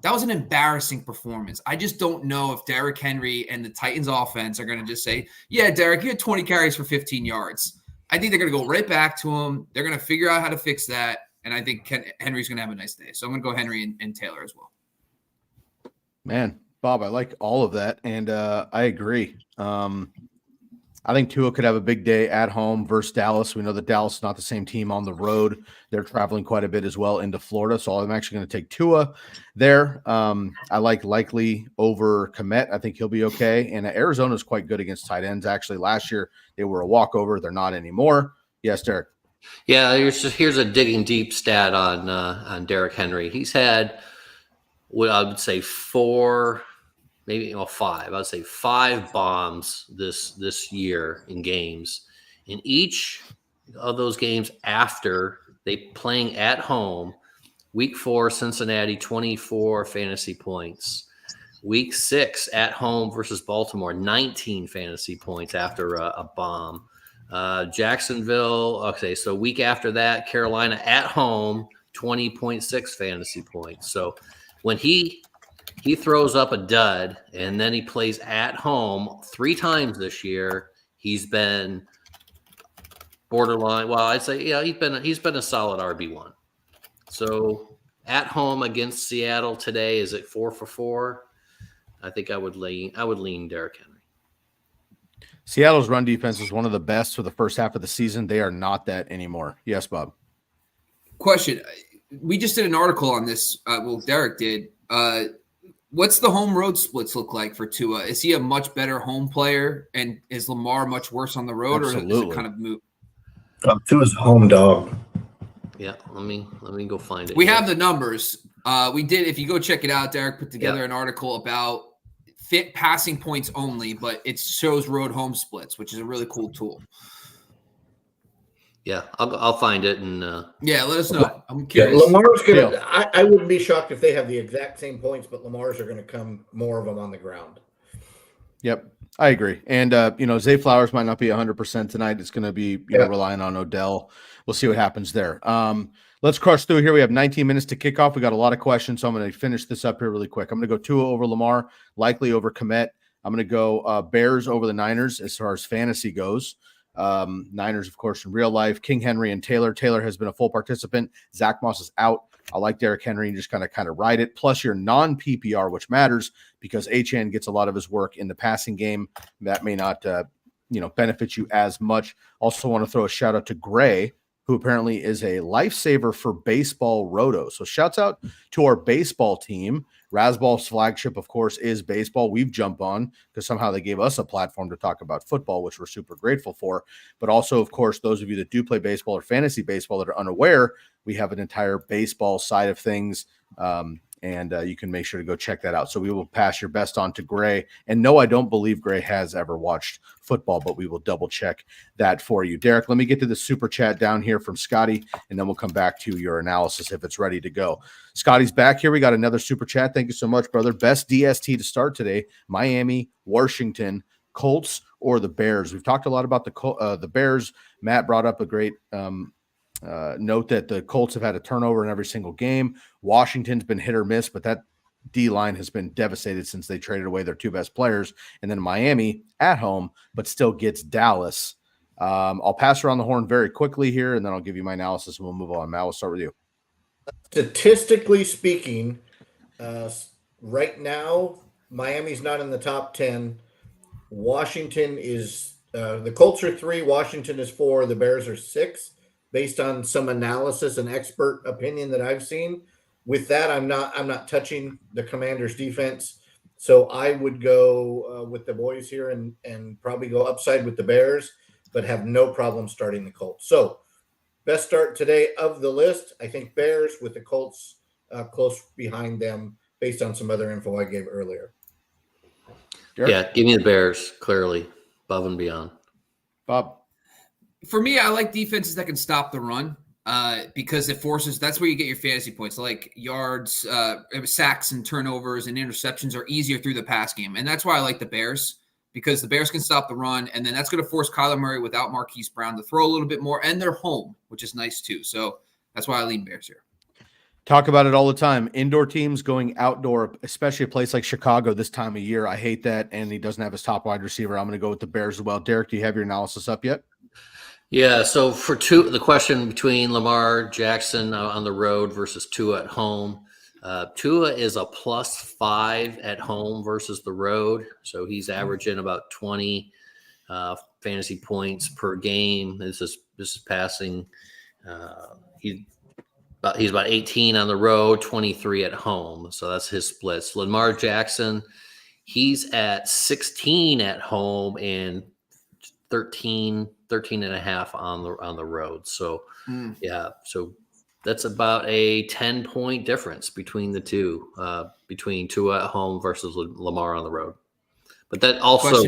That was an embarrassing performance. I just don't know if Derrick Henry and the Titans offense are going to just say, yeah, Derrick, you had 20 carries for 15 yards. I think they're going to go right back to him. They're going to figure out how to fix that. And I think Henry's going to have a nice day. So I'm going to go Henry and Taylor as well. Man, Bob, I like all of that. And I agree. I think Tua could have a big day at home versus Dallas. We know that Dallas is not the same team on the road. They're traveling quite a bit as well into Florida. So I'm actually going to take Tua there. I like likely over Komet. I think he'll be okay. And Arizona is quite good against tight ends. Actually, last year they were a walkover. They're not anymore. Yes, Derek. Yeah, here's a digging deep stat on Derrick Henry. He's had what I would say 5. I would say 5 bombs this year in games. In each of those games after they playing at home, week 4, Cincinnati, 24 fantasy points. Week 6 at home versus Baltimore, 19 fantasy points after a bomb. Jacksonville, okay, so week after that, Carolina at home, 20.6 fantasy points. So when he throws up a dud and then he plays at home 3 times this year, he's been borderline. Well, I'd say he's been a solid RB1. So at home against Seattle today, is it 4 for 4? I think I would lean Derrick Henry. Seattle's run defense is one of the best for the first half of the season. They are not that anymore. Yes, Bob. Question. We just did an article on this. Derek did. What's the home road splits look like for Tua? Is he a much better home player, and is Lamar much worse on the road, Absolutely. or is it kind of moot? Tua's home dog. Yeah, let me go find it. We have the numbers. We did. If you go check it out, Derek put together an article about fit passing points only, but it shows road home splits, which is a really cool tool. Yeah, I'll find it and let us know. I'm curious. Lamar's gonna. I wouldn't be shocked if they have the exact same points, but Lamar's are going to come more of them on the ground. Yep, I agree. And Zay Flowers might not be 100% tonight. It's going to be relying on Odell. We'll see what happens there. Let's crush through here. We have 19 minutes to kick off. We got a lot of questions, so I'm going to finish this up here really quick. I'm going to go Tua over Lamar, likely over Kmet. I'm going to go Bears over the Niners as far as fantasy goes. Niners, of course, in real life. King Henry and Taylor. Taylor has been a full participant. Zach Moss is out. I like Derrick Henry and just kind of ride it. Plus your non-PPR, which matters because HN gets a lot of his work in the passing game. That may not benefit you as much. Also want to throw a shout out to Gray, who apparently is a lifesaver for baseball roto. So shouts out to our baseball team. Razzball's flagship, of course, is baseball. We've jumped on because somehow they gave us a platform to talk about football, which we're super grateful for. But also, of course, those of you that do play baseball or fantasy baseball that are unaware, we have an entire baseball side of things. And you can make sure to go check that out. So we will pass your best on to Gray. And no, I don't believe Gray has ever watched football, but we will double check that for you. Derek, let me get to the super chat down here from Scotty, and then we'll come back to your analysis if it's ready to go. Scotty's back here. We got another super chat. Thank you so much, brother. Best DST to start today: Miami, Washington, Colts, or the Bears. We've talked a lot about the Bears. Matt brought up a great note that the Colts have had a turnover in every single game. Washington's been hit or miss, but that D-line has been devastated since they traded away their 2 best players. And then Miami at home, but still gets Dallas. I'll pass around the horn very quickly here, and then I'll give you my analysis, and we'll move on. Matt, we'll start with you. Statistically speaking, right now, Miami's not in the top 10. Washington is the Colts are 3, Washington is 4, the Bears are 6. Based on some analysis and expert opinion that I've seen. With that, I'm not touching the Commanders' defense, so I would go with the boys here and probably go upside with the Bears, but have no problem starting the Colts. So, best start today of the list, I think Bears with the Colts close behind them, based on some other info I gave earlier. Derek? Yeah, give me the Bears clearly, above and beyond. Bob. For me, I like defenses that can stop the run because it forces – that's where you get your fantasy points. Like yards, sacks and turnovers and interceptions are easier through the pass game. And that's why I like the Bears, because the Bears can stop the run, and then that's going to force Kyler Murray without Marquise Brown to throw a little bit more. And they're home, which is nice too. So that's why I lean Bears here. Talk about it all the time. Indoor teams going outdoor, especially a place like Chicago this time of year. I hate that, and he doesn't have his top wide receiver. I'm going to go with the Bears as well. Derek, do you have your analysis up yet? Yeah, so for the question between Lamar Jackson on the road versus Tua at home. Tua is a +5 at home versus the road, so he's averaging about 20 fantasy points per game. This is passing. He's about 18 on the road, 23 at home, so that's his splits. Lamar Jackson, he's at 16 at home and 13 and a half on the road. So yeah, so that's about a 10-point difference between the two, between Tua at home versus Lamar on the road. But that also,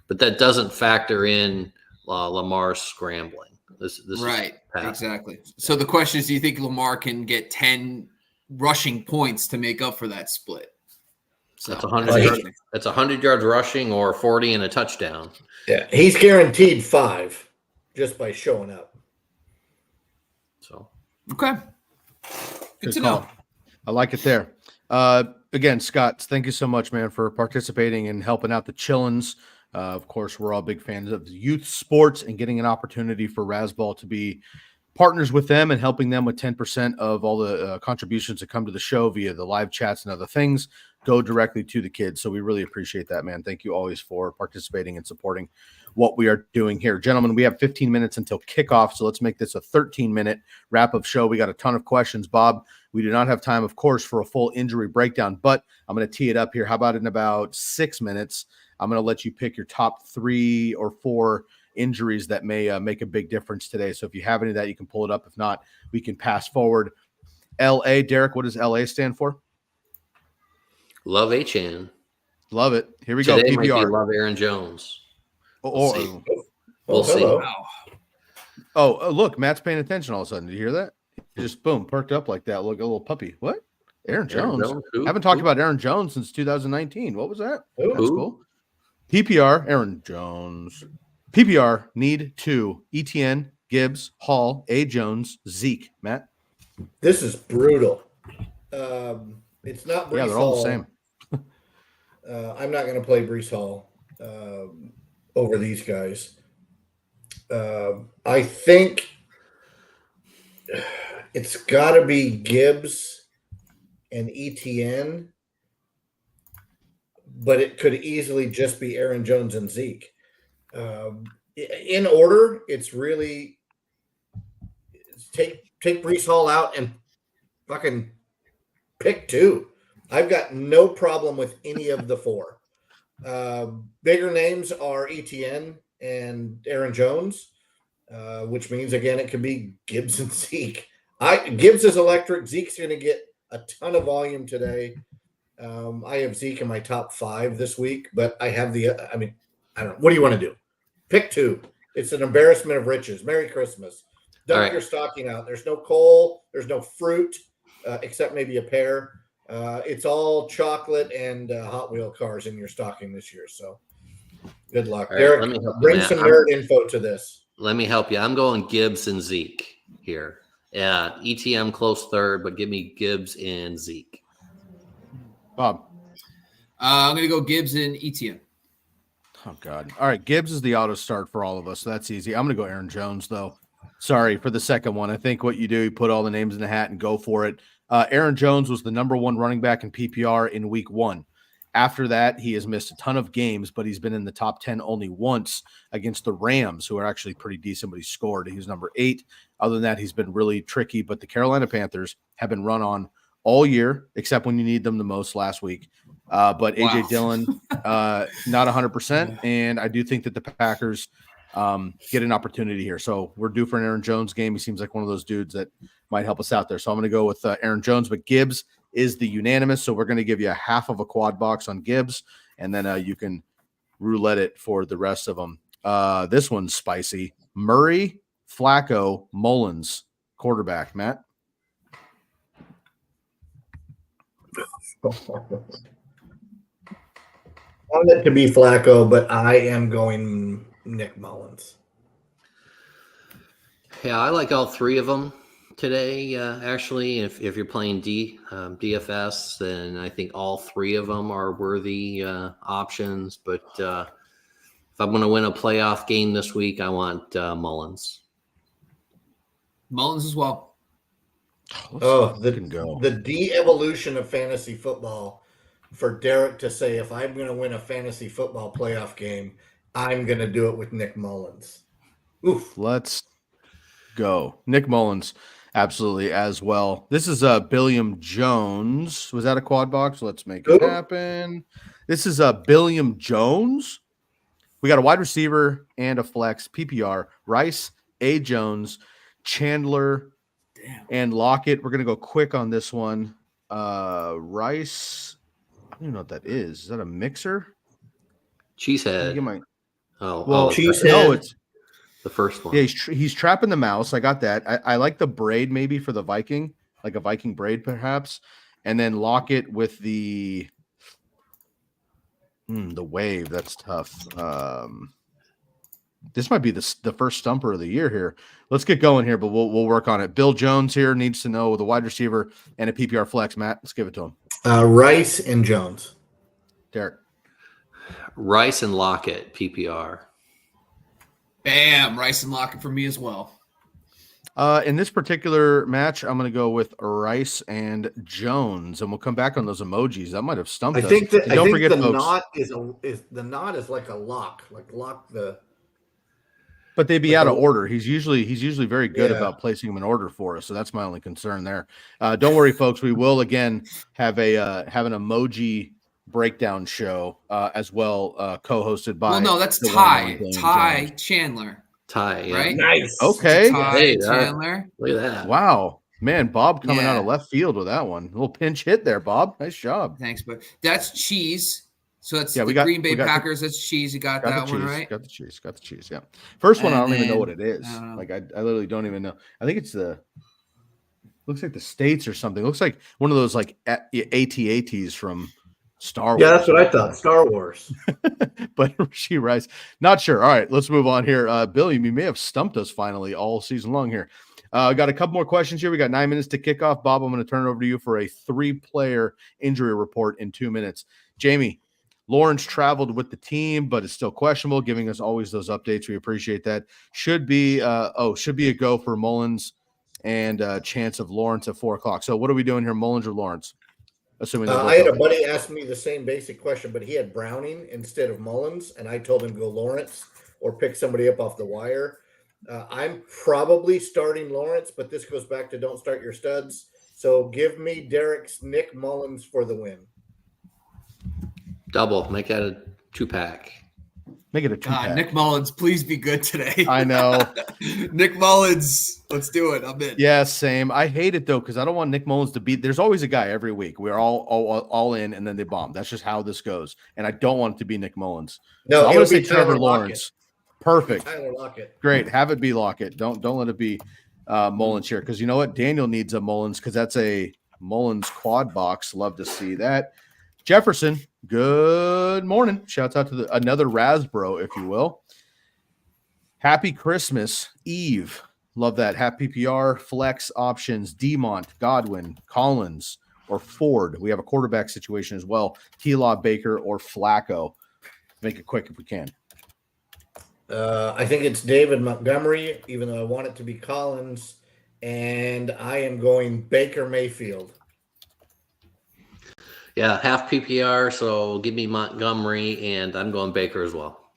but that doesn't factor in Lamar scrambling. This right, exactly. So the question is, do you think Lamar can get 10 rushing points to make up for that split? So that's 100 yards rushing or 40 and a touchdown. Yeah, he's guaranteed 5 just by showing up. So okay, good to know. I like it there. Again, Scott, thank you so much, man, for participating and helping out the Chillins. Of course, we're all big fans of youth sports and getting an opportunity for Razzball to be partners with them and helping them with 10% of all the contributions that come to the show via the live chats and other things go directly to the kids. So we really appreciate that, man. Thank you always for participating and supporting what we are doing here. Gentlemen, we have 15 minutes until kickoff, so let's make this a 13-minute wrap-up show. We got a ton of questions, Bob. We do not have time, of course, for a full injury breakdown, but I'm going to tee it up here. How about in about 6 minutes, I'm going to let you pick your top 3 or 4 injuries that may make a big difference today. So if you have any of that, you can pull it up. If not, we can pass forward. LA, Derek, what does LA stand for? Love HN. Love it. Here we Today go. might be PPR. Love Aaron Jones. We'll see. We'll see. Wow. Look, Matt's paying attention all of a sudden. Did you hear that? He just boom, perked up like that. Look, a little puppy. What? Aaron Jones? Who? Haven't talked about Aaron Jones since 2019. What was that? Who? That's cool. PPR, Aaron Jones. PPR, need 2. ETN, Gibbs, Hall, A. Jones, Zeke. Matt? This is brutal. It's not Brees Yeah, they're all Hall. the same. I'm not going to play Brees Hall over these guys. I think it's got to be Gibbs and ETN, but it could easily just be Aaron Jones and Zeke. In order, it's really take Brees Hall out and fucking pick 2. I've got no problem with any of the 4. Bigger names are ETN and Aaron Jones, which means, again, it could be Gibbs and Zeke. Gibbs is electric. Zeke's going to get a ton of volume today. I have Zeke in my top 5 this week, but I have I don't know. What do you want to do? Pick 2. It's an embarrassment of riches. Merry Christmas. Dump your stocking out. There's no coal. There's no fruit, except maybe a pear. It's all chocolate and Hot Wheel cars in your stocking this year. So good luck. Right, Derek, bring some nerd info to this. Let me help you. I'm going Gibbs and Zeke here. Yeah, ETM close third, but give me Gibbs and Zeke. Bob? I'm going to go Gibbs and ETN. Oh, God. All right, Gibbs is the auto start for all of us, so that's easy. I'm going to go Aaron Jones, though. Sorry for the second one. I think what you do, you put all the names in the hat and go for it. Aaron Jones was the number 1 running back in PPR in week 1. After that, he has missed a ton of games, but he's been in the top 10 only once against the Rams, who are actually pretty decent, but he scored. He was number 8. Other than that, he's been really tricky, but the Carolina Panthers have been run on all year, except when you need them the most last week. But A.J. Dillon, not 100%, and I do think that the Packers get an opportunity here. So we're due for an Aaron Jones game. He seems like one of those dudes that might help us out there. So I'm going to go with Aaron Jones, but Gibbs is the unanimous. So we're going to give you a half of a quad box on Gibbs, and then you can roulette it for the rest of them. This one's spicy. Murray, Flacco, Mullins, quarterback. Matt? I want it to be Flacco, but I am going Nick Mullins. Yeah, I like all 3 of them today. Actually, if you're playing DFS, then I think all 3 of them are worthy options. But if I'm going to win a playoff game this week, I want Mullins. Mullins as well. The de-evolution of fantasy football for Derek to say, if I'm going to win a fantasy football playoff game, I'm going to do it with Nick Mullins. Oof. Let's go. Nick Mullins, absolutely, as well. This is Billiam Jones. Was that a quad box? Let's make it happen. This is Billiam Jones. We got a wide receiver and a flex. PPR. Rice, A. Jones, Chandler, and Lockett. We're going to go quick on this one. Rice, I don't even know what that is. Is that a mixer? Cheesehead. Cheesehead. No, it's the first one. Yeah, he's trapping the mouse. I got that. I like the braid maybe for the Viking, like a Viking braid perhaps. And then Lockett with the wave. That's tough. This might be the first stumper of the year here. Let's get going here, but we'll work on it. Bill Jones here needs to know the wide receiver and a PPR flex. Matt, let's give it to him. Rice and Jones. Derek. Rice and Lockett, PPR. Bam, Rice and Lockett for me as well. In this particular match, I'm going to go with Rice and Jones, and we'll come back on those emojis. That might have stumped us. Don't forget, the folks, knot is like a lock, But they'd be out of order. He's usually very good about placing them in order for us. So that's my only concern there. Don't worry, folks. We will again have an emoji breakdown show as well, co-hosted by. Well, no, that's Ty Chandler. Ty, yeah. Right? Nice. Okay. Ty Chandler. Look at that. Wow. Man, Bob coming out of left field with that one. A little pinch hit there, Bob. Nice job. Thanks, but that's cheese. So that's the Green Bay Packers. That's cheese. You got that one right? Got the cheese. Yeah. First one, I don't even know what it is. Like I literally don't even know. I think it's looks like the States or something. It looks like one of those like AT-ATs from Star Wars. Yeah, that's what I thought. Star Wars. But she Rice. Not sure. All right, let's move on here. Billy, you may have stumped us finally all season long here. Got a couple more questions here. We got 9 minutes to kick off. Bob, I'm going to turn it over to you for a 3-player injury report in 2 minutes. Jamie, Lawrence traveled with the team, but it's still questionable, giving us always those updates. We appreciate that. Should be a go for Mullins and a chance of Lawrence at 4:00. So what are we doing here, Mullins or Lawrence? Assuming I had a buddy ask me the same basic question, but he had Browning instead of Mullins, and I told him go Lawrence or pick somebody up off the wire. I'm probably starting Lawrence, but this goes back to don't start your studs. So give me Derek's Nick Mullins for the win. Double. Make that a 2-pack. Make it a 2-pack. Nick Mullins, please be good today. I know. Nick Mullins, let's do it. I'm in. Yeah, same. I hate it though because I don't want Nick Mullins to beat. There's always a guy every week. We're all in, and then they bomb. That's just how this goes. And I don't want it to be Nick Mullins. No, so I'm going to say Trevor Lockett. Lawrence. Perfect. Tyler Lockett. Great. Have it be Lockett. Don't let it be Mullins here because you know what? Daniel needs a Mullins because that's a Mullins quad box. Love to see that. Jefferson, good morning. Shouts out to another Razzbro, if you will. Happy Christmas Eve. Love that. Happy PPR, flex options, Demont, Godwin, Collins, or Ford. We have a quarterback situation as well. T-Law, Baker, or Flacco. Make it quick if we can. I think it's David Montgomery, even though I want it to be Collins. And I am going Baker Mayfield. Yeah, half PPR, so give me Montgomery, and I'm going Baker as well.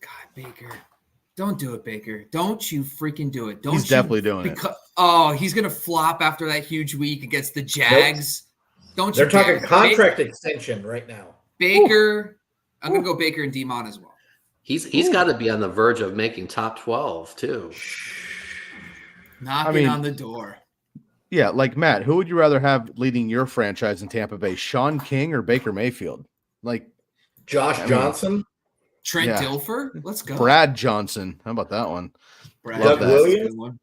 God, Baker. Don't do it, Baker. Don't you freaking do it. He's definitely doing it. Oh, he's going to flop after that huge week against the Jags. Nope. They're talking contract extension right now. Baker. I'm going to go Baker and Demont as well. He's got to be on the verge of making top 12, too. Knocking on the door. Yeah, like Matt, who would you rather have leading your franchise in Tampa Bay, Sean King or Baker Mayfield? Like Josh Johnson, Trent Dilfer. Let's go. Brad Johnson. How about that one? Doug Williams,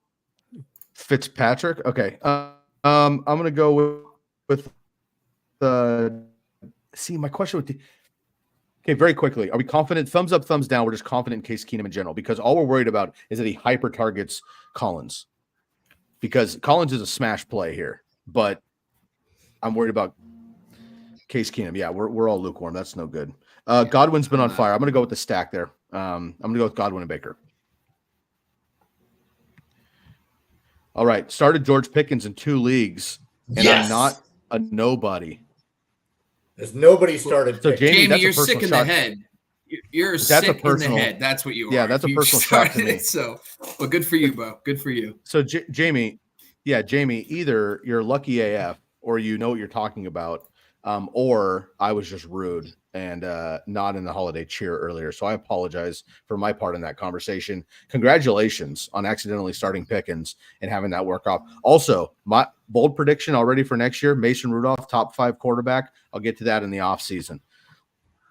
Fitzpatrick. Okay, I'm gonna go with see, my question would. Okay, very quickly, are we confident? Thumbs up, thumbs down. We're just confident in Case Keenum in general because all we're worried about is that he hyper targets Collins. Because Collins is a smash play here, but I'm worried about Case Keenum. Yeah, we're all lukewarm. That's no good. Godwin's been on fire. I'm going to go with the stack there. I'm going to go with Godwin and Baker. All right. Started George Pickens in 2 leagues, and I'm not a nobody. There's nobody started. So Jamie, you're sick in the head. You're sick in the head. That's what you are. Yeah, that's a personal shot to me. So, well, good for you, Bo. Good for you. So, Jamie, either you're lucky AF or you know what you're talking about, or I was just rude and not in the holiday cheer earlier. So I apologize for my part in that conversation. Congratulations on accidentally starting Pickens and having that work off. Also, my bold prediction already for next year, Mason Rudolph, top 5 quarterback. I'll get to that in the offseason.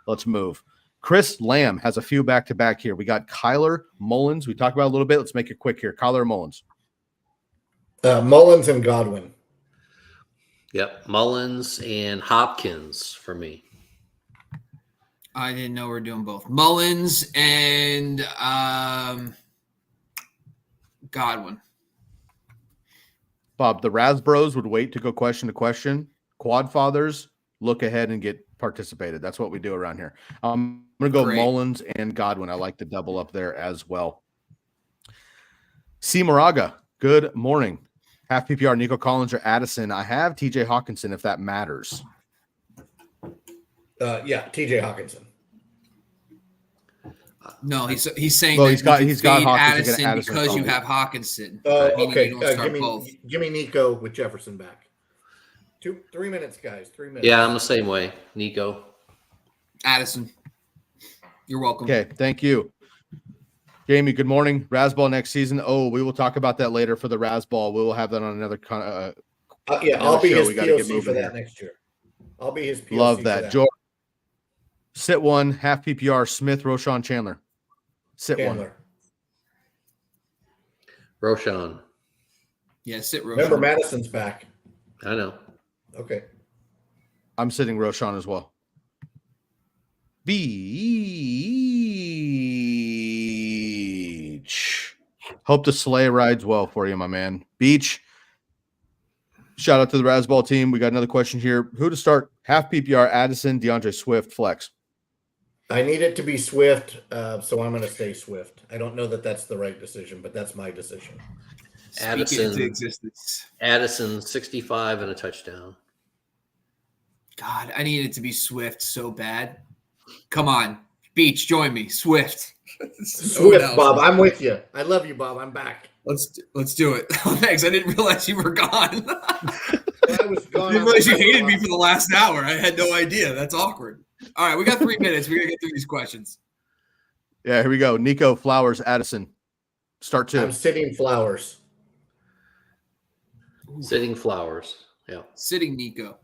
Let's move. Chris Lamb has a few back-to-back here. We got Kyler, Mullins. We talked about it a little bit. Let's make it quick here. Kyler, Mullins. Mullins and Godwin. Yep, Mullins and Hopkins for me. I didn't know we were doing both. Mullins and Godwin. Bob, the Razzbros would wait to go question to question. Quad fathers, look ahead and get participated. That's what we do around here. I'm going to go Great. Mullins and Godwin. I like the double up there as well. C. Moraga, good morning. Half PPR, Nico Collins or Addison. I have TJ Hawkinson if that matters. Yeah, TJ Hawkinson. No, he's saying Well, that he's got Hawkinson Addison because you have Hawkinson. Oh, okay. You don't start both. Give me Nico with Jefferson back. 3 minutes, guys. 3 minutes. Yeah, I'm the same way. Nico. Addison. You're welcome. Okay, thank you. Jamie, good morning. Razzball next season. Oh, we will talk about that later for the Razzball. We will have that on another I'll be his We gotta get POC moving for that here. next year. I'll be his POC. Love for that. George, sit one, half PPR, Smith, Roshan, Chandler. Sit Chandler. one. Roshan. Yeah, sit Roshan. Remember, Madison's back. I know. Okay. I'm sitting Roshan as well. Beach. Hope the sleigh rides well for you, my man. Beach. Shout out to the Razzball team. We got another question here. Who to start? Half PPR, Addison, DeAndre Swift, flex. I need it to be Swift, so I'm going to say Swift. I don't know that that's the right decision, but that's my decision. Speak it into existence. Addison, 65 and a touchdown. God, I need it to be Swift so bad. Come on. Beach, join me. Swift. Swift, Bob. I'm with you. I love you, Bob. I'm back. Let's do it. Oh, thanks. I didn't realize you were gone. I was gone. I didn't realize you hated me for the last hour. I had no idea. That's awkward. All right, we got 3 minutes. We're going to get through these questions. Yeah, here we go. Nico, Flowers, Addison. Start two. I'm sitting Flowers. Sitting Flowers. Yeah. Sitting Nico.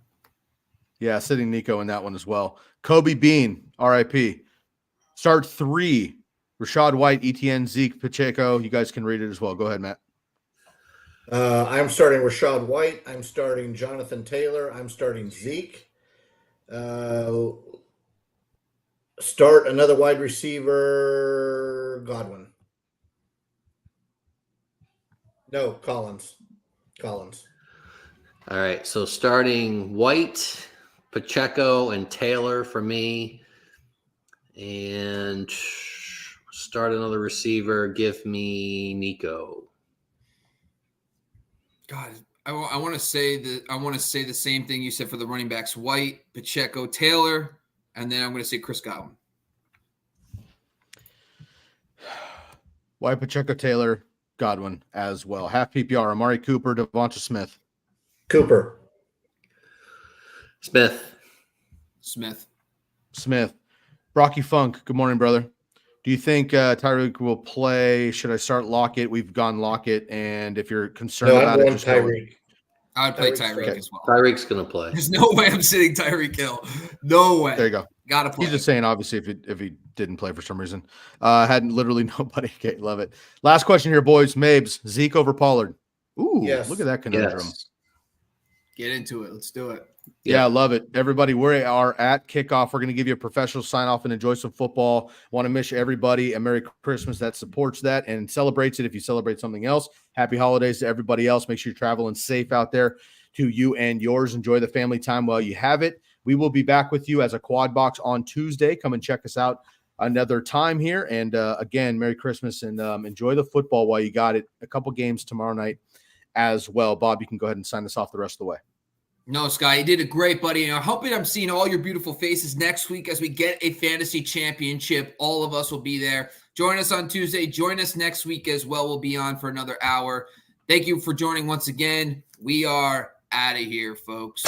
Yeah, sitting Nico in that one as well. Kobe Bean, RIP. Start three. Rashad White, ETN, Zeke, Pacheco. You guys can read it as well. Go ahead, Matt. I'm starting Rashad White. I'm starting Jonathan Taylor. I'm starting Zeke. Start another wide receiver, Godwin. No, Collins. All right. So starting White, Pacheco, and Taylor for me. And start another receiver. Give me Nico. God, I want to say the same thing you said for the running backs: White, Pacheco, Taylor, and then I'm going to say Chris Godwin. White, Pacheco, Taylor, Godwin as well. Half PPR, Amari Cooper, Devonta Smith. Cooper. Smith. Brocky Funk, good morning, brother. Do you think Tyreek will play? Should I start Lockett? We've gone Lockett, and if you're concerned about it, just Tyreek. I would play Tyreek's Tyreek as well. Tyreek's going to play. There's no way I'm sitting Tyreek Hill. No way. There you go. Got to play. He's just saying, obviously, if he didn't play for some reason. Had literally nobody. Okay, love it. Last question here, boys. Mabes, Zeke over Pollard. Ooh, Yes. Look at that conundrum. Yes. Get into it. Let's do it. Yeah, I love it. Everybody, we are at kickoff. We're going to give you a professional sign-off and enjoy some football. Want to wish everybody a Merry Christmas that supports that and celebrates it. If you celebrate something else, happy holidays to everybody else. Make sure you're traveling safe out there to you and yours. Enjoy the family time while you have it. We will be back with you as a quad box on Tuesday. Come and check us out another time here. And again, Merry Christmas and enjoy the football while you got it. A couple games tomorrow night as well. Bob, you can go ahead and sign us off the rest of the way. No, Sky, you did a great, buddy. And I'm hoping I'm seeing all your beautiful faces next week as we get a fantasy championship. All of us will be there. Join us on Tuesday. Join us next week as well. We'll be on for another hour. Thank you for joining once again. We are out of here, folks.